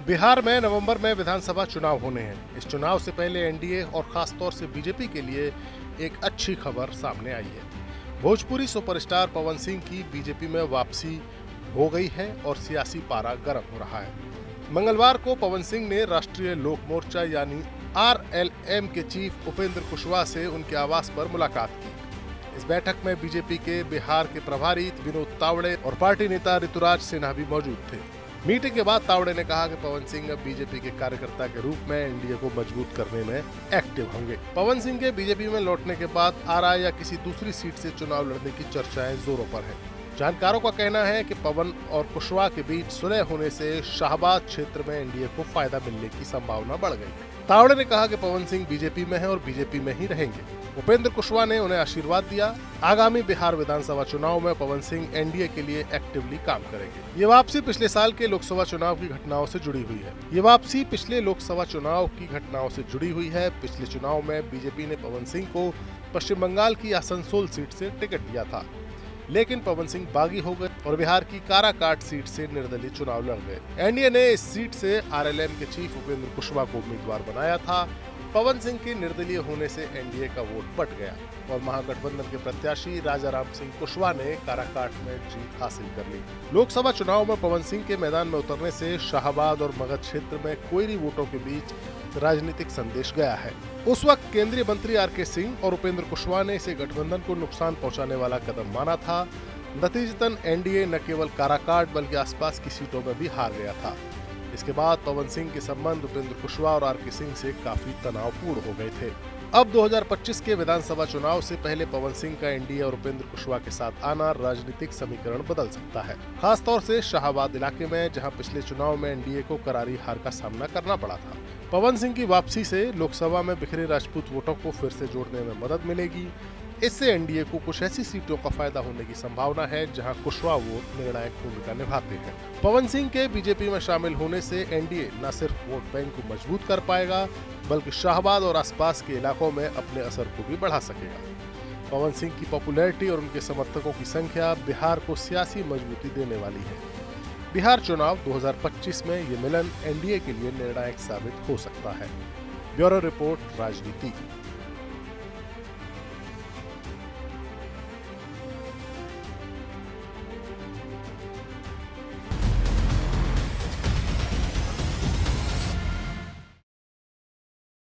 बिहार में नवंबर में विधानसभा चुनाव होने हैं। इस चुनाव से पहले एनडीए और खासतौर से बीजेपी के लिए एक अच्छी खबर सामने आई है। भोजपुरी सुपरस्टार पवन सिंह की बीजेपी में वापसी हो गई है और सियासी पारा गर्म हो रहा है। मंगलवार को पवन सिंह ने राष्ट्रीय लोक मोर्चा यानी आरएलएम के चीफ उपेंद्र कुशवाहा से उनके आवास पर मुलाकात की। इस बैठक में बीजेपी के बिहार के प्रभारी विनोद तावड़े और पार्टी नेता ऋतुराज सिन्हा भी मौजूद थे। मीटिंग के बाद तावड़े ने कहा कि पवन सिंह अब बीजेपी के कार्यकर्ता के रूप में एनडीए को मजबूत करने में एक्टिव होंगे। पवन सिंह के बीजेपी में लौटने के बाद आरा या किसी दूसरी सीट से चुनाव लड़ने की चर्चाएं जोरों पर है। जानकारों का कहना है कि पवन और कुशवाहा के बीच सुलह होने से शाहबाद क्षेत्र में एनडीए को फायदा मिलने की संभावना बढ़ गई। तावड़े ने कहा कि पवन सिंह बीजेपी में है और बीजेपी में ही रहेंगे। उपेंद्र कुशवाहा ने उन्हें आशीर्वाद दिया। आगामी बिहार विधानसभा चुनाव में पवन सिंह एनडीए के लिए एक्टिवली काम करेंगे। ये वापसी पिछले साल के लोकसभा चुनाव की घटनाओं से जुड़ी हुई है। पिछले चुनाव में बीजेपी ने पवन सिंह को पश्चिम बंगाल की आसनसोल सीट से टिकट दिया था, लेकिन पवन सिंह बागी हो गए और बिहार की काराकाट सीट से निर्दलीय चुनाव लड़ गए। एनडीए ने इस सीट से आरएलएम के चीफ उपेंद्र कुशवाहा को उम्मीदवार बनाया था। पवन सिंह के निर्दलीय होने से एनडीए का वोट बट गया और महागठबंधन के प्रत्याशी राजाराम सिंह कुशवाहा ने काराकाट में जीत हासिल कर ली। लोकसभा चुनाव में पवन सिंह के मैदान में उतरने से शाहबाद और मगध क्षेत्र में कोयरी वोटों के बीच राजनीतिक संदेश गया है। उस वक्त केंद्रीय मंत्री आरके सिंह और उपेंद्र कुशवाहा ने इसे गठबंधन को नुकसान पहुंचाने वाला कदम माना था। नतीजतन एनडीए न केवल काराकाट बल्कि आसपास की सीटों में भी हार गया था। इसके बाद पवन सिंह के संबंध उपेंद्र कुशवाहा और आरके सिंह से काफी तनावपूर्ण हो गए थे। अब 2025 के विधानसभा चुनाव से पहले पवन सिंह का एनडीए और उपेंद्र कुशवाहा के साथ आना राजनीतिक समीकरण बदल सकता है, खासतौर से शाहबाद इलाके में, जहां पिछले चुनाव में एनडीए को करारी हार का सामना करना पड़ा था। पवन सिंह की वापसी से लोकसभा में बिखरे राजपूत वोटों को फिर से जोड़ने में मदद मिलेगी। इससे एनडीए को कुछ ऐसी सीटों का फायदा होने की संभावना है जहां कुशवाहा वोट निर्णायक भूमिका निभाते हैं। पवन सिंह के बीजेपी में शामिल होने से एनडीए न सिर्फ वोट बैंक को मजबूत कर पाएगा बल्कि शाहबाद और आसपास के इलाकों में अपने असर को भी बढ़ा सकेगा। पवन सिंह की पॉपुलैरिटी और उनके समर्थकों की संख्या बिहार को सियासी मजबूती देने वाली है। बिहार चुनाव 2025 में ये मिलन एनडीए के लिए निर्णायक साबित हो सकता है। ब्यूरो रिपोर्ट, राजनीति।